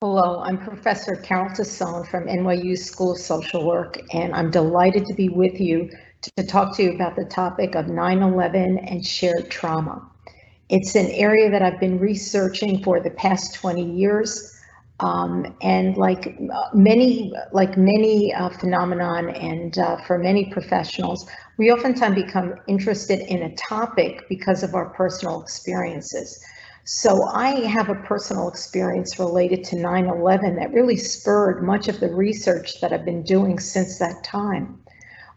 Hello, I'm Professor Carol Tosone from NYU School of Social Work, and I'm delighted to be with you to talk to you about the topic of 9/11 and shared trauma. It's an area that I've been researching for the past 20 years, and like many phenomenon, and for many professionals, we oftentimes become interested in a topic because of our personal experiences. So I have a personal experience related to 9/11 that really spurred much of the research that I've been doing since that time.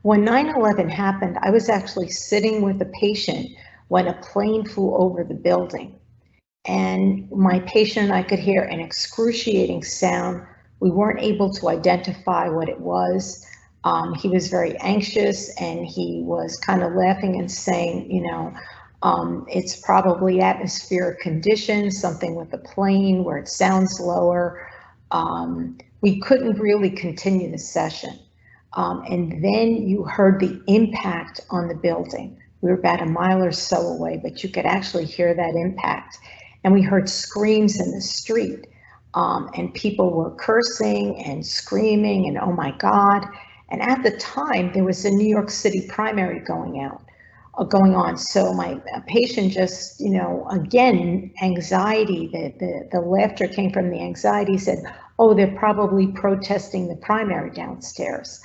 When 9/11 happened, I was actually sitting with a patient when a plane flew over the building. And my patient and I could hear an excruciating sound. We weren't able to identify what it was. He was very anxious, and he was kind of laughing and saying, it's probably atmospheric conditions, something with the plane where it sounds lower. We couldn't really continue the session. And then you heard the impact on the building. We were about a mile or so away, but you could actually hear that impact. And we heard screams in the street, and people were cursing and screaming and, oh my God. And at the time, there was a New York City primary going on. So my patient just, again, anxiety, the laughter came from the anxiety, said, oh, they're probably protesting the primary downstairs.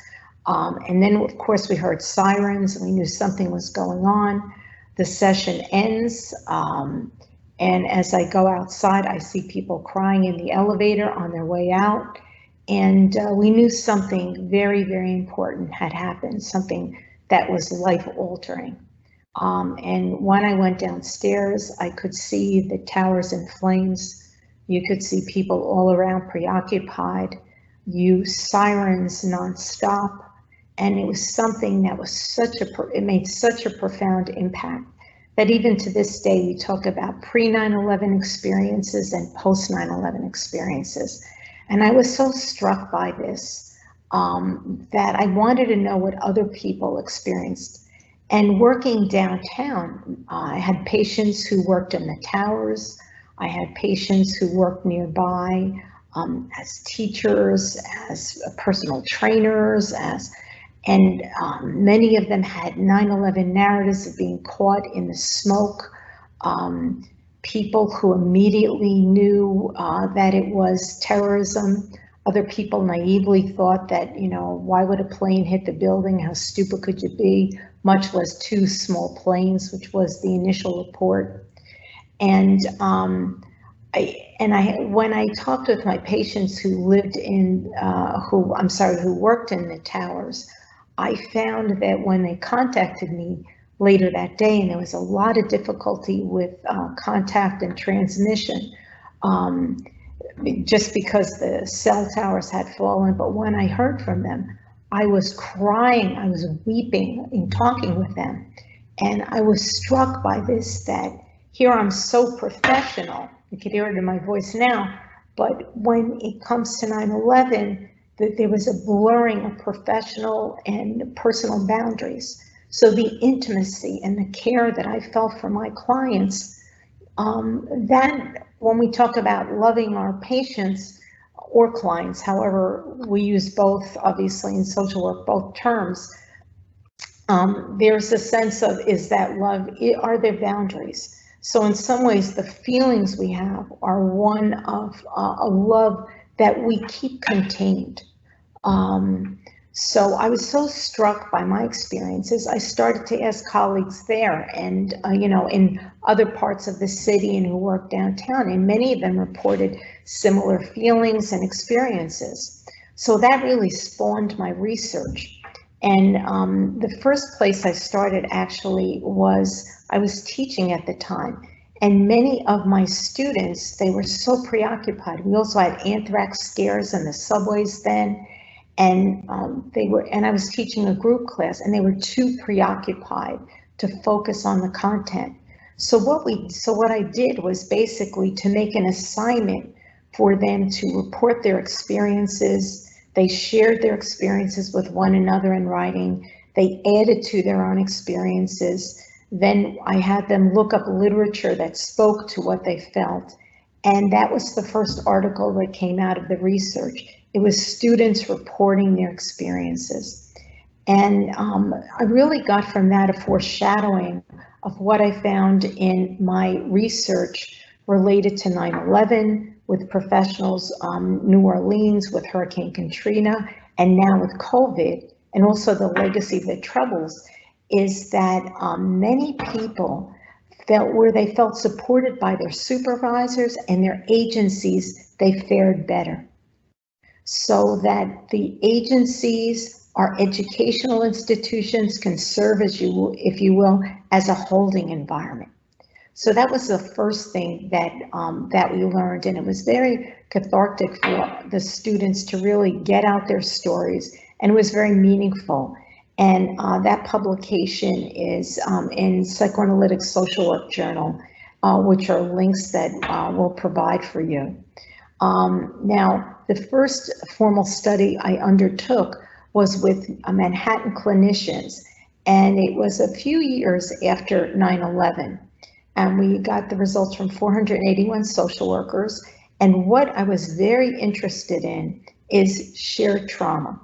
And then, of course, we heard sirens, and we knew something was going on. The session ends, and as I go outside, I see people crying in the elevator on their way out. And we knew something very, very important had happened, something that was life-altering. And when I went downstairs, I could see the towers in flames. You could see people all around preoccupied, sirens nonstop. And it was something that was it made such a profound impact that even to this day, we talk about pre-9/11 experiences and post-9/11 experiences. And I was so struck by this that I wanted to know what other people experienced. And working downtown, I had patients who worked in the towers. I had patients who worked nearby as teachers, as personal trainers, and many of them had 9/11 narratives of being caught in the smoke. People who immediately knew that it was terrorism. Other people naively thought that, why would a plane hit the building? How stupid could you be? Much less two small planes, which was the initial report. And when I talked with my patients who worked in the towers, I found that when they contacted me later that day, and there was a lot of difficulty with contact and transmission, just because the cell towers had fallen. But when I heard from them, I was crying, I was weeping in talking with them. And I was struck by this, that here I'm so professional, you can hear it in my voice now, but when it comes to 9/11, that there was a blurring of professional and personal boundaries. So the intimacy and the care that I felt for my clients, that when we talk about loving our patients or clients, however, we use both, obviously, in social work, both terms, there's a sense of, is that love, are there boundaries? So in some ways, the feelings we have are one of a love that we keep contained. So I was so struck by my experiences, I started to ask colleagues there and, in other parts of the city and who work downtown, and many of them reported similar feelings and experiences. So that really spawned my research. And the first place I started actually was, I was teaching at the time. And many of my students, they were so preoccupied. We also had anthrax scares in the subways then. And I was teaching a group class, and they were too preoccupied to focus on the content. So what I did was basically to make an assignment for them to report their experiences. They shared their experiences with one another in writing. They added to their own experiences. Then I had them look up literature that spoke to what they felt. And that was the first article that came out of the research. It was students reporting their experiences. And I really got from that a foreshadowing of what I found in my research related to 9/11 with professionals, New Orleans with Hurricane Katrina, and now with COVID, and also the legacy of the Troubles, is that many people felt where they felt supported by their supervisors and their agencies, they fared better. So that the agencies, our educational institutions, can serve as you, if you will, as a holding environment. So that was the first thing that that we learned, and it was very cathartic for the students to really get out their stories, and it was very meaningful. And that publication is in Psychoanalytic Social Work Journal, which are links that we'll provide for you. Now, the first formal study I undertook was with Manhattan clinicians, and it was a few years after 9/11. And we got the results from 481 social workers. And what I was very interested in is shared trauma.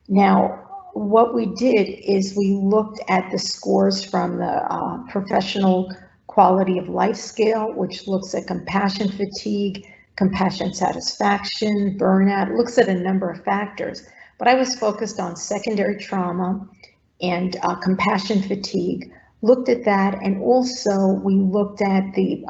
Now, what we did is we looked at the scores from the Professional Quality of Life Scale, which looks at compassion fatigue, compassion satisfaction, burnout. It looks at a number of factors, but I was focused on secondary trauma and compassion fatigue. Looked at that, and also we looked at the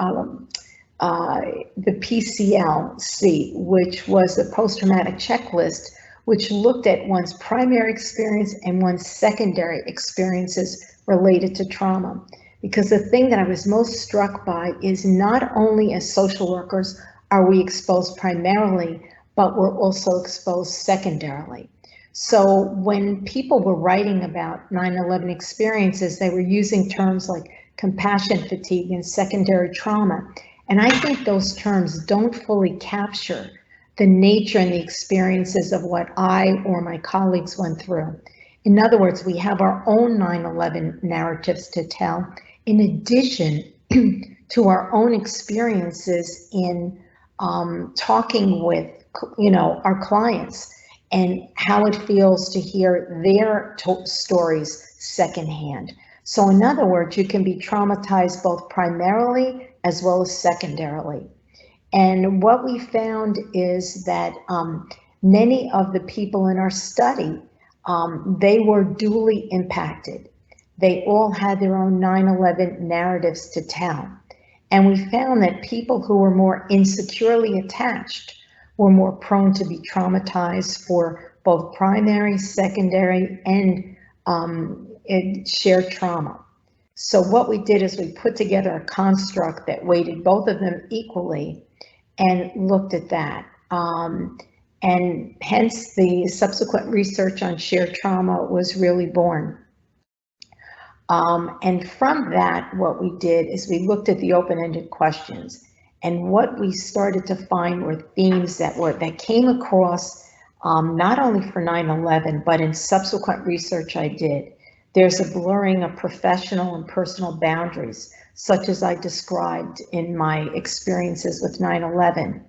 PCLC, which was the post-traumatic checklist, which looked at one's primary experience and one's secondary experiences related to trauma. Because the thing that I was most struck by is not only as social workers are we exposed primarily, but we're also exposed secondarily. So when people were writing about 9/11 experiences, they were using terms like compassion fatigue and secondary trauma. And I think those terms don't fully capture the nature and the experiences of what I or my colleagues went through. In other words, we have our own 9/11 narratives to tell, in addition to our own experiences in talking with, our clients, and how it feels to hear their stories secondhand. So in other words, you can be traumatized both primarily as well as secondarily. And what we found is that many of the people in our study, they were duly impacted. They all had their own 9/11 narratives to tell. And we found that people who were more insecurely attached were more prone to be traumatized for both primary, secondary, and shared trauma. So what we did is we put together a construct that weighted both of them equally and looked at that. And hence the subsequent research on shared trauma was really born. And from that, what we did is we looked at the open-ended questions. And what we started to find were themes that came across not only for 9/11, but in subsequent research I did. There's a blurring of professional and personal boundaries, such as I described in my experiences with 9/11.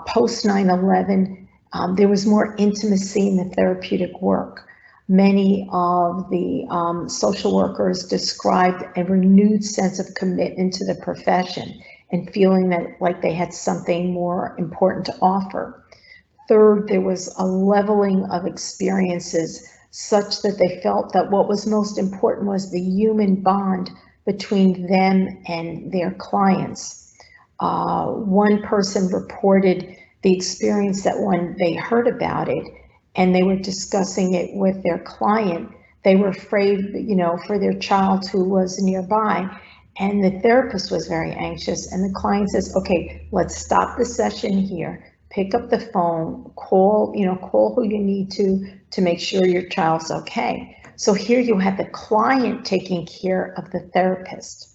Post 9/11, there was more intimacy in the therapeutic work. Many of the social workers described a renewed sense of commitment to the profession and feeling that like they had something more important to offer. Third, there was a leveling of experiences such that they felt that what was most important was the human bond between them and their clients. One person reported the experience that when they heard about it and they were discussing it with their client, they were afraid, for their child who was nearby. And the therapist was very anxious, and the client says, okay, let's stop the session here, pick up the phone, call who you need to make sure your child's okay. So here you have the client taking care of the therapist,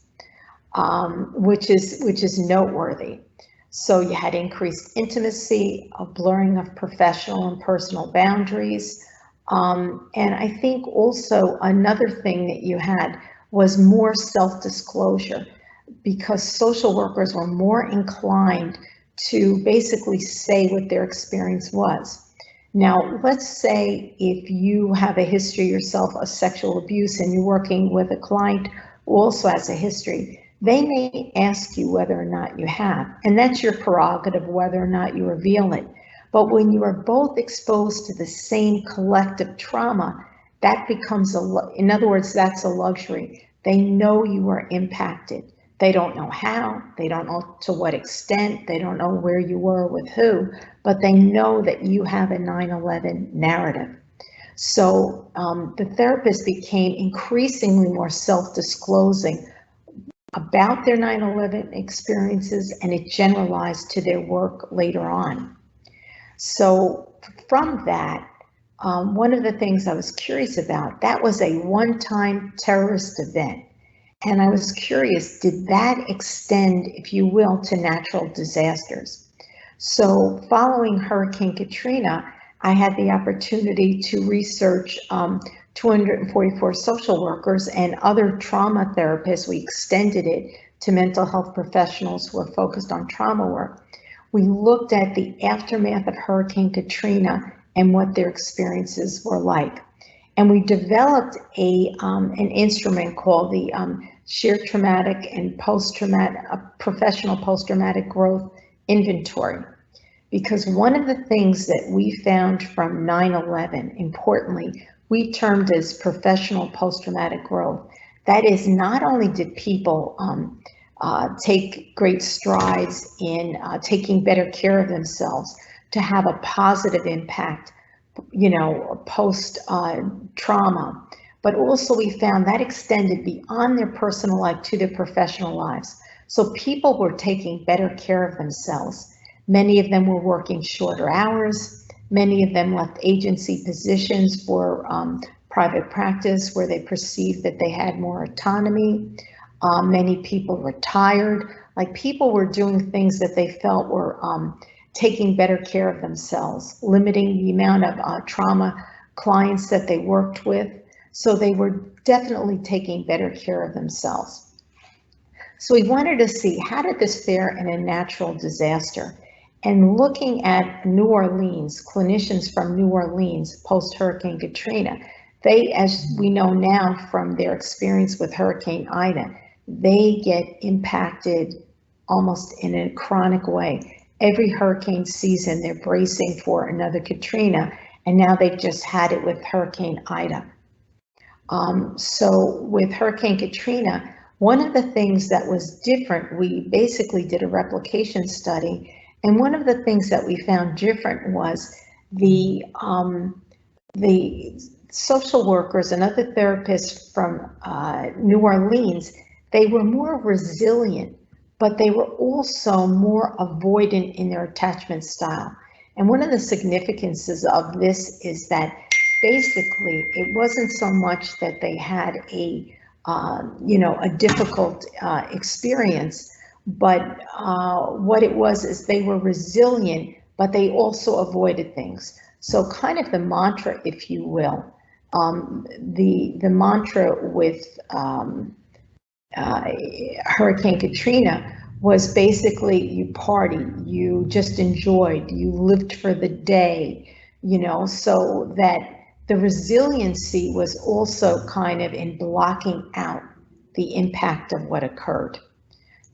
which is noteworthy. So you had increased intimacy, a blurring of professional and personal boundaries. And I think also another thing that you had was more self-disclosure. because social workers were more inclined to basically say what their experience was. Now, let's say if you have a history yourself of sexual abuse and you're working with a client who also has a history, they may ask you whether or not you have, and that's your prerogative whether or not you reveal it. But when you are both exposed to the same collective trauma, that becomes in other words, that's a luxury. They know you are impacted. They don't know how, they don't know to what extent, they don't know where you were with who, but they know that you have a 9/11 narrative. So the therapist became increasingly more self-disclosing about their 9/11 experiences, and it generalized to their work later on. So from that, one of the things I was curious about, that was a one-time terrorist event. And I was curious, did that extend, if you will, to natural disasters? So following Hurricane Katrina, I had the opportunity to research 244 social workers and other trauma therapists. We extended it to mental health professionals who are focused on trauma work. We looked at the aftermath of Hurricane Katrina and what their experiences were like. And we developed an instrument called the Shared Traumatic and Professional Post-Traumatic Growth Inventory. Because one of the things that we found from 9/11, importantly, we termed as professional post-traumatic growth. That is, not only did people take great strides in taking better care of themselves to have a positive impact, post trauma, but also we found that extended beyond their personal life to their professional lives. So people were taking better care of themselves. Many of them were working shorter hours. Many of them left agency positions for private practice where they perceived that they had more autonomy. Many people retired. Like, people were doing things that they felt were taking better care of themselves, limiting the amount of trauma clients that they worked with. So they were definitely taking better care of themselves. So we wanted to see, how did this fare in a natural disaster? And looking at New Orleans, clinicians from New Orleans post-Hurricane Katrina, they, as we know now from their experience with Hurricane Ida, they get impacted almost in a chronic way. Every hurricane season, they're bracing for another Katrina, and now they've just had it with Hurricane Ida. So with Hurricane Katrina, one of the things that was different, we basically did a replication study, and one of the things that we found different was the social workers and other therapists from New Orleans, they were more resilient, but they were also more avoidant in their attachment style. And one of the significances of this is that basically it wasn't so much that they had a difficult experience, but what it was is they were resilient, but they also avoided things. So kind of the mantra, if you will, the mantra with Hurricane Katrina was basically, you party, you just enjoyed, you lived for the day, so that the resiliency was also kind of in blocking out the impact of what occurred.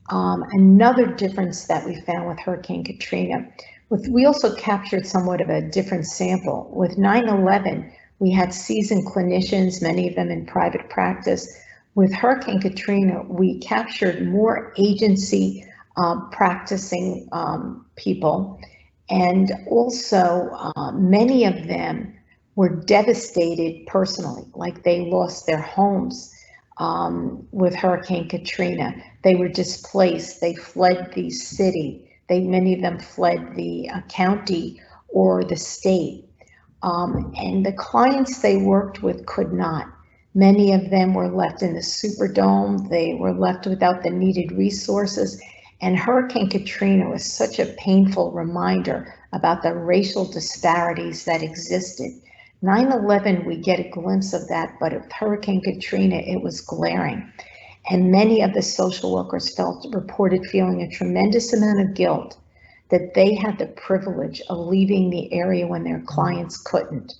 Another difference that we found with Hurricane Katrina, we also captured somewhat of a different sample. With 9/11, we had seasoned clinicians, many of them in private practice. With Hurricane Katrina, we captured more agency practicing people, and also many of them were devastated personally, like they lost their homes with Hurricane Katrina. They were displaced, they fled the city, many of them fled the county or the state, and the clients they worked with could not. Many of them were left in the Superdome, they were left without the needed resources, and Hurricane Katrina was such a painful reminder about the racial disparities that existed. 9/11, we get a glimpse of that, but with Hurricane Katrina, it was glaring. And many of the social workers reported feeling a tremendous amount of guilt that they had the privilege of leaving the area when their clients couldn't.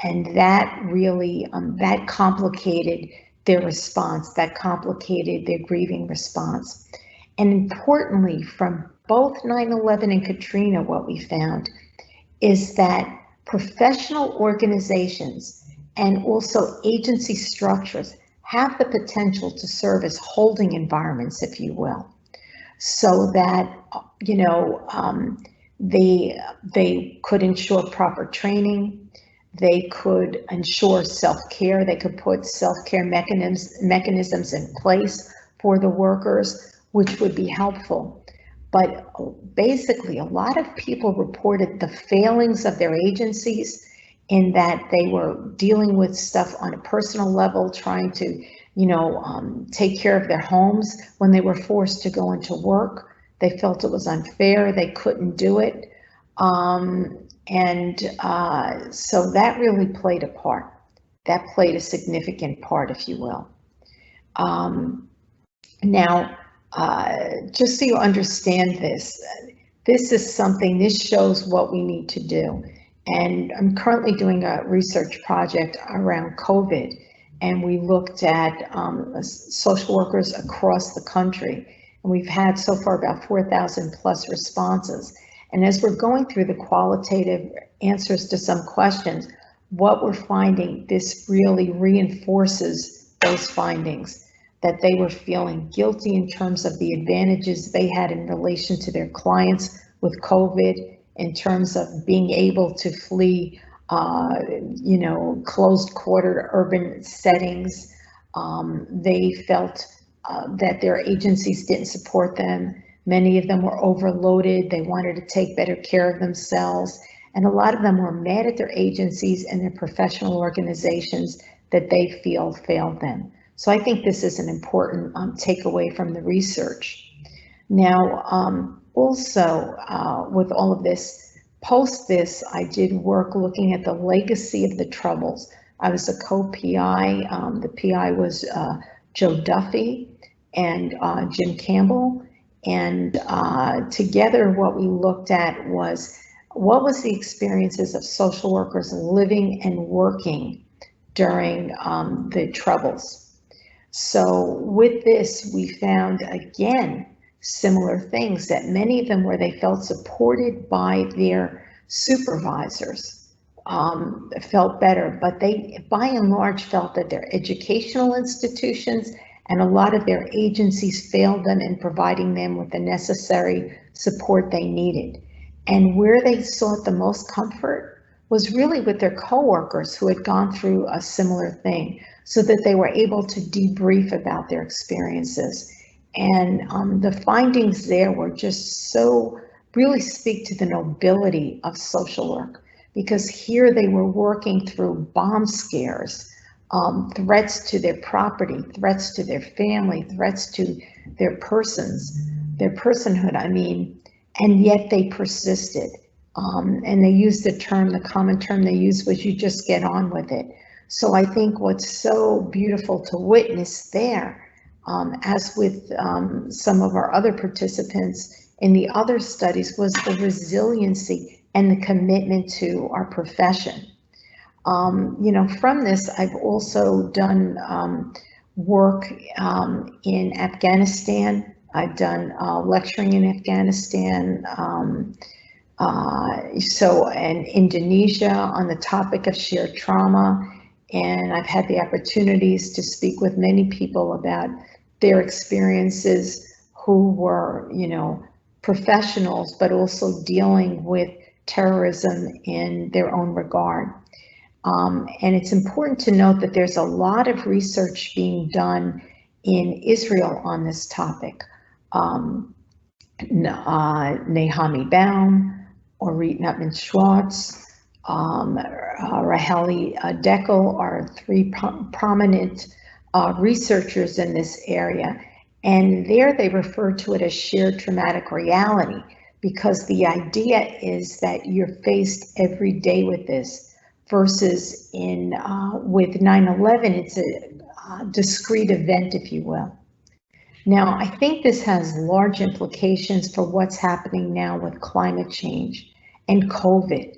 And that really, that complicated their response, that complicated their grieving response. And importantly, from both 9/11 and Katrina, what we found is that professional organizations and also agency structures have the potential to serve as holding environments, if you will, so that, you know, they could ensure proper training, they could ensure self-care, they could put self-care mechanisms in place for the workers, which would be helpful. But basically, a lot of people reported the failings of their agencies in that they were dealing with stuff on a personal level, trying to, you know, take care of their homes. When they were forced to go into work, they felt it was unfair, they couldn't do it. So that really played a part. That played a significant part, if you will. Just so you understand this is something, this shows what we need to do. And I'm currently doing a research project around COVID, and we looked at social workers across the country. And we've had so far about 4,000 plus responses. And as we're going through the qualitative answers to some questions, what we're finding, this really reinforces those findings, that they were feeling guilty in terms of the advantages they had in relation to their clients with COVID, in terms of being able to flee, you know, closed quarter urban settings. They felt that their agencies didn't support them. Many of them were overloaded. They wanted to take better care of themselves. And a lot of them were mad at their agencies and their professional organizations that they feel failed them. So I think this is an important takeaway from the research. Now, also with all of this, post this, I did work looking at the legacy of the Troubles. I was a co-PI. The PI was Joe Duffy and Jim Campbell. And together what we looked at was, what was the experiences of social workers living and working during the Troubles. So with this, we found, again, similar things, that many of them where they felt supported by their supervisors felt better, but they by and large felt that their educational institutions and a lot of their agencies failed them in providing them with the necessary support they needed. And where they sought the most comfort was really with their coworkers who had gone through a similar thing, so that they were able to debrief about their experiences. And the findings there were just so, really speak to the nobility of social work, because here they were working through bomb scares, threats to their property, threats to their family, threats to their personhood, I mean, and yet they persisted. And they used the common term they used was, you just get on with it. So I think what's so beautiful to witness there, as with some of our other participants in the other studies, was the resiliency and the commitment to our profession. You know, from this, I've also done work in Afghanistan. I've done lecturing in Afghanistan, and Indonesia on the topic of shared trauma. And I've had the opportunities to speak with many people about their experiences who were, you know, professionals, but also dealing with terrorism in their own regard. And it's important to note that there's a lot of research being done in Israel on this topic. Nahami Baum, Orit Nutman-Schwartz, Raheli Deckel are three prominent researchers in this area. And there they refer to it as shared traumatic reality, because the idea is that you're faced every day with this, versus with 9/11, it's a discrete event, if you will. Now, I think this has large implications for what's happening now with climate change and COVID,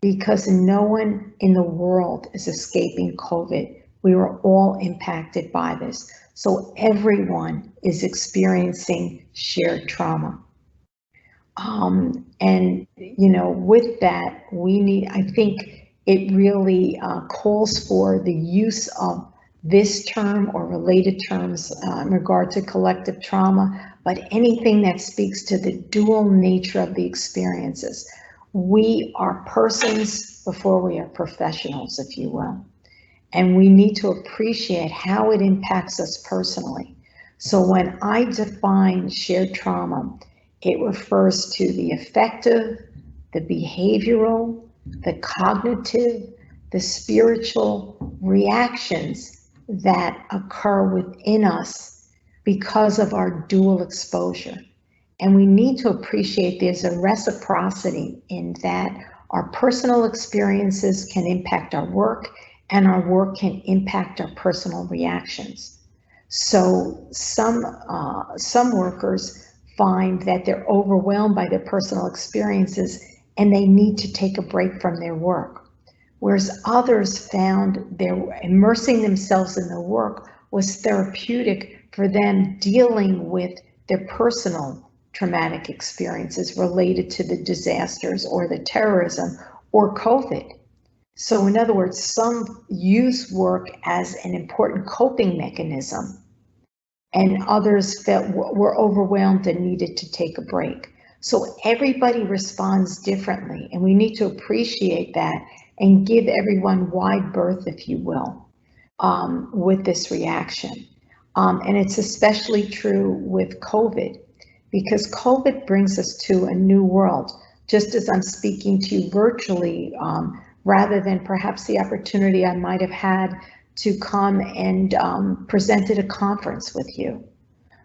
because no one in the world is escaping COVID. We were all impacted by this. So everyone is experiencing shared trauma. And, with that, I think it really calls for the use of this term or related terms in regard to collective trauma, but anything that speaks to the dual nature of the experiences. We are persons before we are professionals, if you will, and we need to appreciate how it impacts us personally. So when I define shared trauma, it refers to the affective, the behavioral, the cognitive, the spiritual reactions that occur within us because of our dual exposure. And we need to appreciate there's a reciprocity in that our personal experiences can impact our work, and our work can impact our personal reactions. So some workers find that they're overwhelmed by their personal experiences and they need to take a break from their work. Whereas others found they're immersing themselves in their work was therapeutic for them dealing with their personal traumatic experiences related to the disasters or the terrorism or COVID. So in other words, some use work as an important coping mechanism, and others were overwhelmed and needed to take a break. So everybody responds differently, and we need to appreciate that and give everyone wide berth, if you will, with this reaction. And it's especially true with COVID, because COVID brings us to a new world. Just as I'm speaking to you virtually, rather than perhaps the opportunity I might have had to come and present at a conference with you.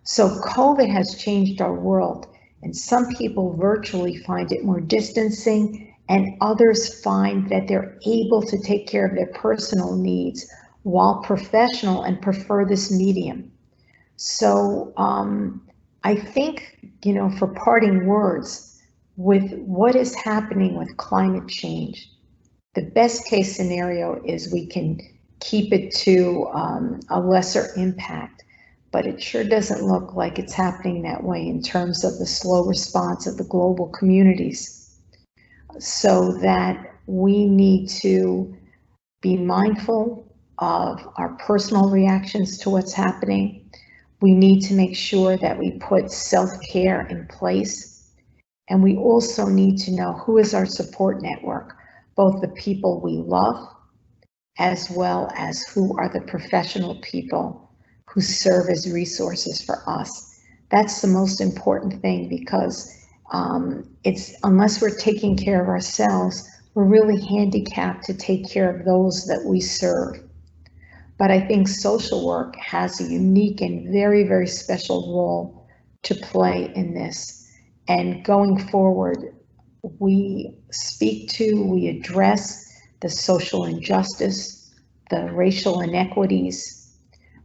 So COVID has changed our world, and some people virtually find it more distancing, and others find that they're able to take care of their personal needs while professional and prefer this medium. So I think, for parting words, with what is happening with climate change, the best case scenario is we can keep it to a lesser impact, but it sure doesn't look like it's happening that way in terms of the slow response of the global communities. So that we need to be mindful of our personal reactions to what's happening. We need to make sure that we put self-care in place, and we also need to know who is our support network, both the people we love as well as who are the professional people who serve as resources for us. That's the most important thing, because unless we're taking care of ourselves, we're really handicapped to take care of those that we serve. But I think social work has a unique and very, very special role to play in this. And going forward, we address the social injustice, the racial inequities,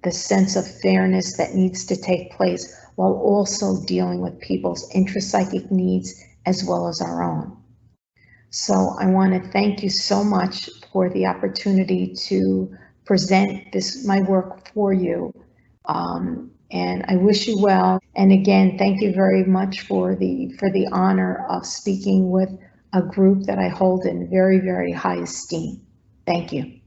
the sense of fairness that needs to take place, while also dealing with people's intrapsychic needs as well as our own. So I want to thank you so much for the opportunity to present my work for you. And I wish you well. And again, thank you very much for the honor of speaking with a group that I hold in very, very high esteem. Thank you.